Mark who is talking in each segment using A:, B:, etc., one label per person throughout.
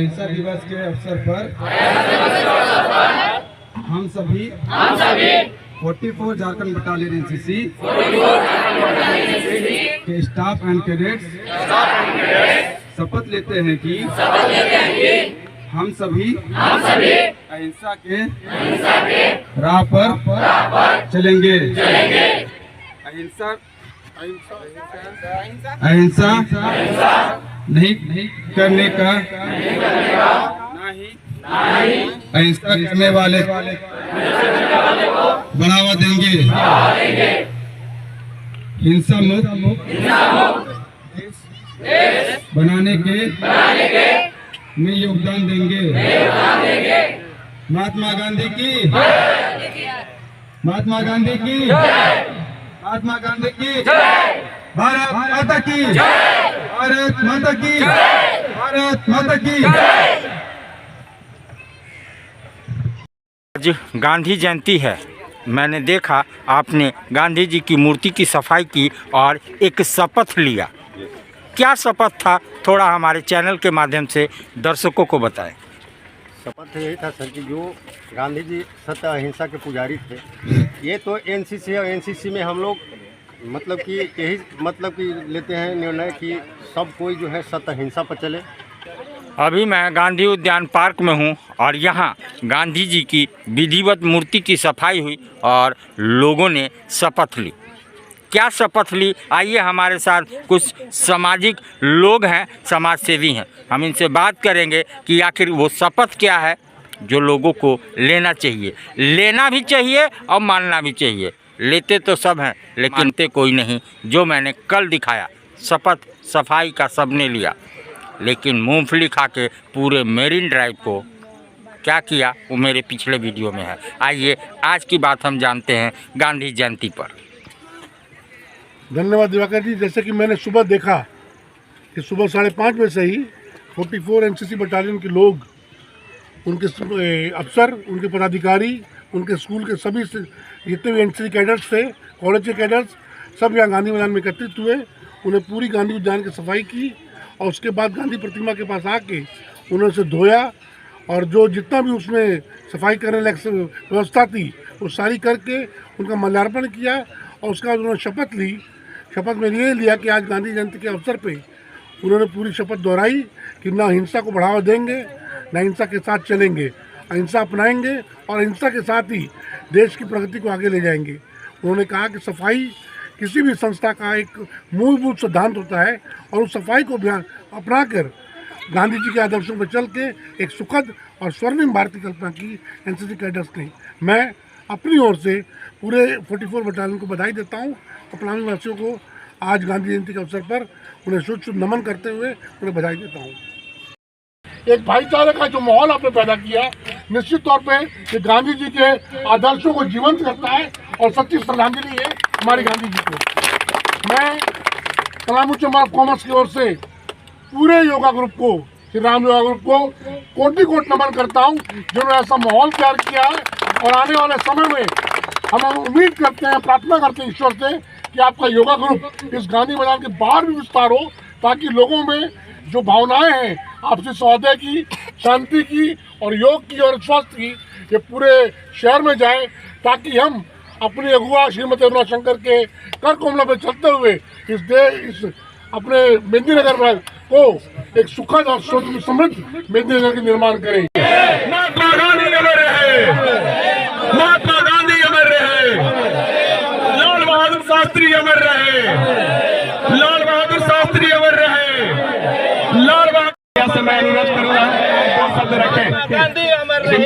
A: अहिंसा दिवस के अवसर पर हम सभी 44 झारखंड बटालियन एनसीसी के स्टाफ एंड कैडेट्स शपथ लेते हैं कि हम सभी अहिंसा के राह पर चलेंगे। अहिंसा नहीं करने का अहिंसा करने वाले बढ़ावा देंगे। हिंसा मुक्त बनाने के में योगदान देंगे। महात्मा गांधी की महात्मा गांधी की महात्मा गांधी की भारत माता की भारत माता की भारत माता की।
B: आज गांधी जयंती है। मैंने देखा आपने गांधी जी की मूर्ति की सफाई की और एक शपथ लिया। क्या शपथ था, थोड़ा हमारे चैनल के माध्यम से दर्शकों को बताएं।
C: शपथ यही था सर कि जो गांधी जी सत्य अहिंसा के पुजारी थे। ये तो एनसीसी और एनसीसी में हम लोग मतलब कि यही मतलब कि लेते हैं निर्णय कि सब कोई जो है सत्य अहिंसा पर चले।
B: अभी मैं गांधी उद्यान पार्क में हूं और यहां गांधी जी की विधिवत मूर्ति की सफाई हुई और लोगों ने शपथ ली। क्या शपथ ली, आइए हमारे साथ कुछ सामाजिक लोग हैं, समाज सेवी हैं, हम इनसे बात करेंगे कि आखिर वो शपथ क्या है जो लोगों को लेना चाहिए। लेना भी चाहिए और मानना भी चाहिए। लेते तो सब हैं लेकिन मानते कोई नहीं। जो मैंने कल दिखाया शपथ सफाई का सबने लिया, लेकिन मूंगफली खा के पूरे मेरीन ड्राइव को क्या किया वो मेरे पिछले वीडियो में है। आइए आज की बात हम जानते हैं गांधी जयंती पर।
D: धन्यवाद दिवाकर जी। जैसे कि मैंने सुबह देखा कि सुबह 5:30 बजे से ही 44 एनसीसी बटालियन के लोग, उनके अफसर, उनके पदाधिकारी, उनके स्कूल के सभी जितने भी एनसीसी कैडर्स थे, कॉलेज के कैडर्स, सब यहाँ गांधी मैदान में एकत्रित हुए। उन्हें पूरी गांधी उद्यान की सफाई की और उसके बाद गांधी प्रतिमा के पास आके उन्होंने उसे धोया और जो जितना भी उसमें सफाई करने लायक व्यवस्था थी वो सारी करके उनका माल्यार्पण किया और उसके बाद उन्होंने शपथ ली। शपथ में ये लिया कि आज गांधी जयंती के अवसर पे उन्होंने पूरी शपथ दोहराई कि ना हिंसा को बढ़ावा देंगे, ना हिंसा के साथ चलेंगे, अहिंसा अपनाएंगे और अहिंसा के साथ ही देश की प्रगति को आगे ले जाएंगे। उन्होंने कहा कि सफाई किसी भी संस्था का एक मूलभूत सिद्धांत होता है और उस सफाई को अपना कर गांधी जी के आदर्शों पर चल के एक सुखद और स्वर्णिम भारत की कल्पना की एनसीसी कैडर्स ने। मैं अपनी ओर से पूरे 44 बटालियन को बधाई देता हूँ और पलामी वासियों को आज गांधी जयंती के अवसर पर उन्हें शुद्ध नमन करते हुए उन्हें बधाई देता हूँ। एक भाईचारे का जो माहौल आपने पैदा किया, निश्चित तौर पे ये गांधी जी के आदर्शों को जीवंत करता है और सच्ची श्रद्धांजलि है हमारे गांधी जी को। मैं पलामू चैम्बर ऑफ कॉमर्स की ओर से पूरे योगा ग्रुप को, श्री राम योगा ग्रुप को कोटि कोटि नमन करता हूँ जिन्होंने ऐसा माहौल तैयार किया है। और आने वाले समय में हम उम्मीद करते हैं, प्रार्थना करते हैं ईश्वर से कि आपका योगा ग्रुप इस गांधी मैदान के बाहर भी विस्तार हो, ताकि लोगों में जो भावनाएं हैं आपसी सौदे की, शांति की और योग की और स्वास्थ्य की, ये पूरे शहर में जाए, ताकि हम अपने अगुआ श्रीमती अरुणा शंकर के कर कमलों पर चलते हुए इस अपने मेदिनीनगर को एक सुखद और समृद्ध मेदिनीनगर का निर्माण करें।
E: महात्मा गांधी अमर रहे, महात्मा गांधी अमर रहे, लाल बहादुर शास्त्री अमर रहे, लाल बहादुर शास्त्री अमर रहे, लाल बहादुर से मैं अनुरोध करूंगा दो शब्द रखें। गांधी अमर रहे।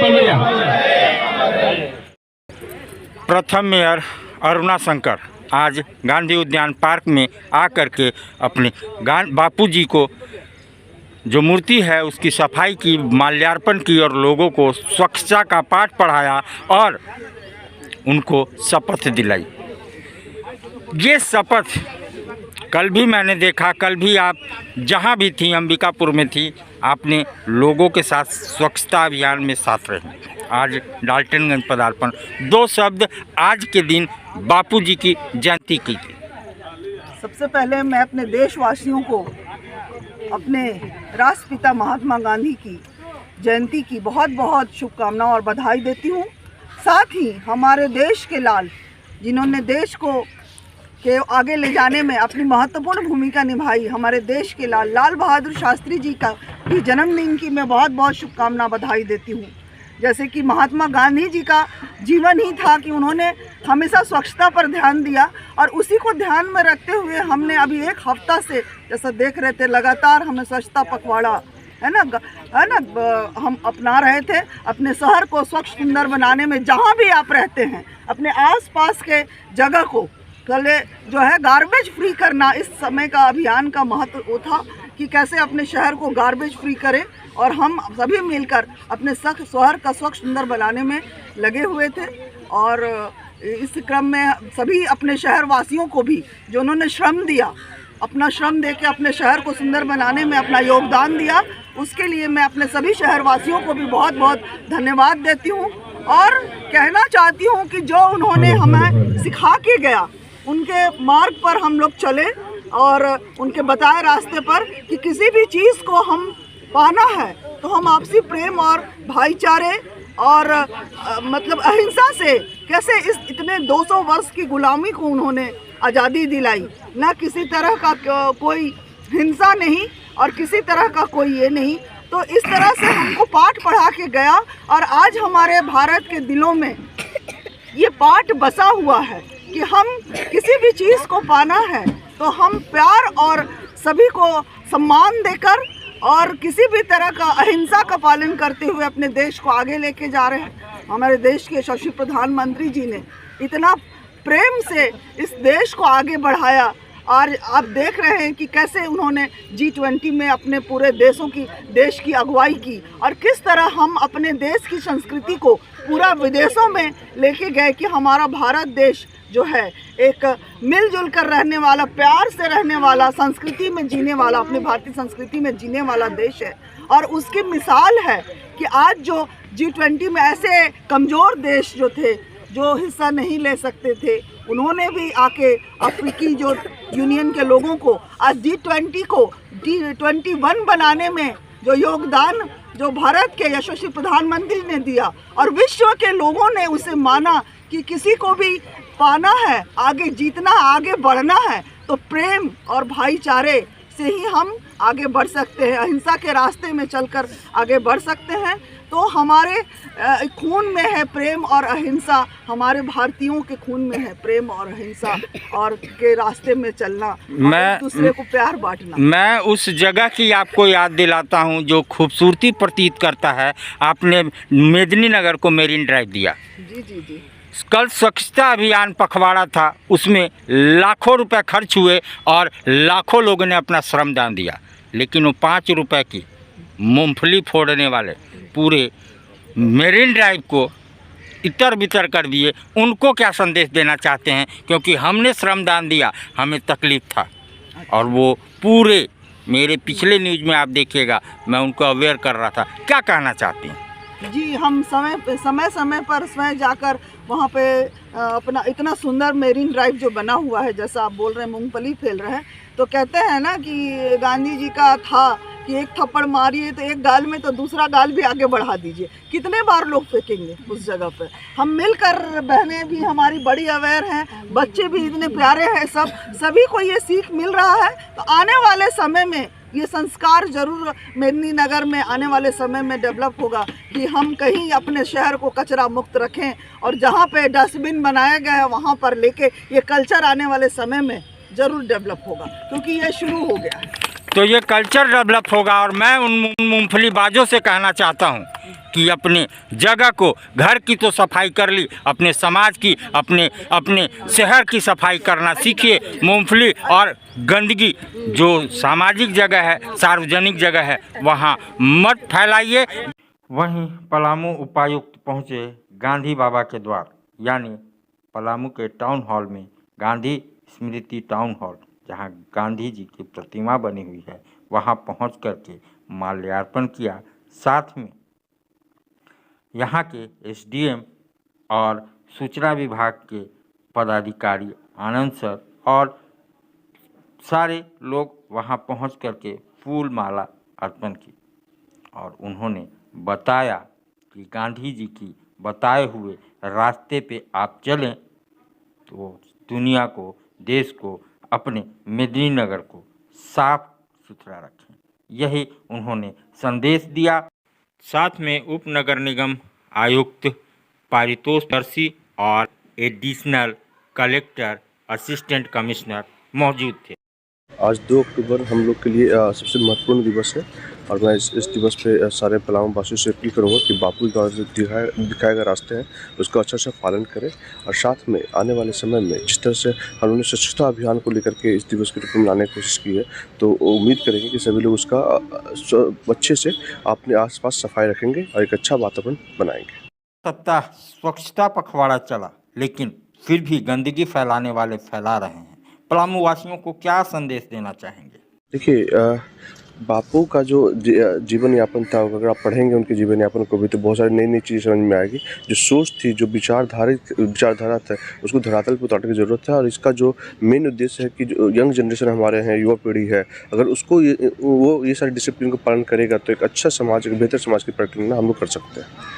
B: प्रथम मेयर अरुणा शंकर आज गांधी उद्यान पार्क में आकर के अपने बापू जी को जो मूर्ति है उसकी सफाई की, माल्यार्पण की और लोगों को स्वच्छता का पाठ पढ़ाया और उनको शपथ दिलाई। ये शपथ कल भी मैंने देखा, कल भी आप जहाँ भी थी, अंबिकापुर में थी, आपने लोगों के साथ स्वच्छता अभियान में साथ रहे। आज डाल्टनगंज पदार्पण, दो शब्द आज के दिन बापू जी की जयंती की।
F: सबसे पहले मैं अपने देशवासियों को अपने राष्ट्रपिता महात्मा गांधी की जयंती की बहुत बहुत शुभकामनाएं और बधाई देती हूँ। साथ ही हमारे देश के लाल, जिन्होंने देश को के आगे ले जाने में अपनी महत्वपूर्ण भूमिका निभाई, हमारे देश के लाल लाल बहादुर शास्त्री जी का भी जन्मदिन की मैं बहुत बहुत शुभकामना बधाई देती हूँ। जैसे कि महात्मा गांधी जी का जीवन ही था कि उन्होंने हमेशा स्वच्छता पर ध्यान दिया, और उसी को ध्यान में रखते हुए हमने अभी एक हफ्ता से जैसा देख रहे थे लगातार हमें स्वच्छता पखवाड़ा है ना हम अपना रहे थे। अपने शहर को स्वच्छ सुंदर बनाने में जहाँ भी आप रहते हैं अपने आसपास के जगह को पहले जो है गार्बेज फ्री करना, इस समय का अभियान का महत्व वो था कि कैसे अपने शहर को गार्बेज फ्री करें, और हम सभी मिलकर अपने शहर का स्वच्छ सुंदर बनाने में लगे हुए थे। और इस क्रम में सभी अपने शहर वासियों को भी जो उन्होंने श्रम दिया, अपना श्रम दे के अपने शहर को सुंदर बनाने में अपना योगदान दिया, उसके लिए मैं अपने सभी शहरवासियों को भी बहुत बहुत धन्यवाद देती हूँ। और कहना चाहती हूँ कि जो उन्होंने हमें सिखा के गया उनके मार्ग पर हम लोग चले, और उनके बताए रास्ते पर कि किसी भी चीज़ को हम पाना है तो हम आपसी प्रेम और भाईचारे और मतलब अहिंसा से कैसे इस इतने 200 वर्ष की गुलामी को उन्होंने आज़ादी दिलाई। ना किसी तरह का कोई हिंसा नहीं और किसी तरह का कोई ये नहीं, तो इस तरह से हमको पाठ पढ़ा के गया, और आज हमारे भारत के दिलों में ये पाठ बसा हुआ है कि हम किसी भी चीज़ को पाना है तो हम प्यार और सभी को सम्मान देकर और किसी भी तरह का अहिंसा का पालन करते हुए अपने देश को आगे लेके जा रहे हैं। हमारे देश के यशस्वी प्रधानमंत्री जी ने इतना प्रेम से इस देश को आगे बढ़ाया, और आप देख रहे हैं कि कैसे उन्होंने G20 में अपने पूरे देश की अगुवाई की, और किस तरह हम अपने देश की संस्कृति को पूरा विदेशों में लेके गए कि हमारा भारत देश जो है एक मिलजुल कर रहने वाला, प्यार से रहने वाला, संस्कृति में जीने वाला, अपनी भारतीय संस्कृति में जीने वाला देश है। और उसकी मिसाल है कि आज जो G20 में ऐसे कमज़ोर देश जो थे, जो हिस्सा नहीं ले सकते थे, उन्होंने भी आके अफ्रीकी जो यूनियन के लोगों को आज G20 को G21 बनाने में जो योगदान जो भारत के यशस्वी प्रधानमंत्री ने दिया, और विश्व के लोगों ने उसे माना कि किसी को भी पाना है, आगे जीतना, आगे बढ़ना है तो प्रेम और भाईचारे से ही हम आगे बढ़ सकते हैं, अहिंसा के रास्ते में चलकर आगे बढ़ सकते हैं। तो हमारे खून में है प्रेम और अहिंसा, हमारे भारतीयों के खून में है प्रेम और अहिंसा और के रास्ते में चलना, एक दूसरे को प्यार बांटना।
B: मैं उस जगह की आपको याद दिलाता हूं जो खूबसूरती प्रतीत करता है। आपने मेदिनीनगर को मेरीन ड्राइव दिया।
F: जी जी जी।
B: कल स्वच्छता अभियान पखवाड़ा था, उसमें लाखों रुपए खर्च हुए और लाखों लोगों ने अपना श्रमदान दिया, लेकिन वो 5 रुपए की मूंगफली फोड़ने वाले पूरे मेरीन ड्राइव को इतर बितर कर दिए। उनको क्या संदेश देना चाहते हैं? क्योंकि हमने श्रमदान दिया, हमें तकलीफ़ था, और वो पूरे मेरे पिछले न्यूज़ में आप देखिएगा मैं उनको अवेयर कर रहा था। क्या कहना चाहते हैं?
F: जी, हम समय पर स्वयं जाकर वहाँ पे अपना इतना सुंदर मेरीन ड्राइव जो बना हुआ है, जैसा आप बोल रहे हैं मूंगफली फेल रहे हैं, तो कहते हैं ना कि गांधी जी का था कि एक थप्पड़ मारिए तो एक गाल में तो दूसरा गाल भी आगे बढ़ा दीजिए। कितने बार लोग फेंकेंगे उस जगह पे? हम मिलकर, बहनें भी हमारी बड़ी अवेयर हैं, बच्चे भी इतने प्यारे हैं, सभी को ये सीख मिल रहा है। तो आने वाले समय में ये संस्कार जरूर मेदिनीनगर में आने वाले समय में डेवलप होगा कि हम कहीं अपने शहर को कचरा मुक्त रखें, और जहाँ पे डस्टबिन बनाया गया है वहाँ पर लेके ये कल्चर आने वाले समय में ज़रूर डेवलप होगा, क्योंकि ये शुरू हो गया है।
B: तो ये कल्चर डेवलप होगा। और मैं उन मूंगफली बाजों से कहना चाहता हूँ कि अपने जगह को, घर की तो सफाई कर ली, अपने समाज की, अपने शहर की सफाई करना सीखिए। मूंगफली और गंदगी जो सामाजिक जगह है, सार्वजनिक जगह है, वहाँ मत फैलाइए। वहीं पलामू उपायुक्त पहुँचे गांधी बाबा के द्वार, यानी पलामू के टाउन हॉल में, गांधी स्मृति टाउन हॉल, जहाँ गांधी जी की प्रतिमा बनी हुई है, वहाँ पहुँच करके माल्यार्पण किया। साथ में यहाँ के SDM और सूचना विभाग के पदाधिकारी आनंद सर और सारे लोग वहाँ पहुँच करके फूल माला अर्पण की और उन्होंने बताया कि गांधी जी की बताए हुए रास्ते पे आप चलें तो दुनिया को, देश को, अपने मेदिनीनगर को साफ सुथरा रखें। यही उन्होंने संदेश दिया। साथ में उपनगर निगम आयुक्त पारितोष दर्शी और एडिशनल कलेक्टर, असिस्टेंट कमिश्नर मौजूद थे।
G: आज 2 अक्टूबर हम लोग के लिए सबसे महत्वपूर्ण दिवस है और मैं इस दिवस पे सारे पलामू वासियों से अपील करूँगा कि बापू द्वारा जो दिखाए गए रास्ते हैं उसका अच्छा से पालन करें और साथ में आने वाले समय में जिस तरह से हम लोगों ने स्वच्छता अभियान को लेकर के इस दिवस के रूप में मनाने की कोशिश की है तो उम्मीद करेंगे कि सभी लोग उसका अच्छे से अपने आसपास सफाई रखेंगे और एक अच्छा वातावरण बनाएंगे।
B: सप्ताह स्वच्छता पखवाड़ा चला, लेकिन फिर भी गंदगी फैलाने वाले फैला रहे हैं। पलामू वासियों को क्या संदेश देना चाहेंगे?
G: देखिए, बापू का जो जीवन यापन था, अगर आप पढ़ेंगे उनके जीवन यापन को भी तो बहुत सारी नई नई चीज़ें समझ में आएगी। जो सोच थी, जो विचारधारा था, उसको धरातल पर उतारने की ज़रूरत है और इसका जो मेन उद्देश्य है कि जो यंग जनरेशन हमारे हैं, युवा पीढ़ी है, अगर उसको वो ये सारे डिसिप्लिन को पालन करेगा तो एक अच्छा समाज, एक बेहतर समाज की प्रक्रिया हम लोग कर सकते हैं।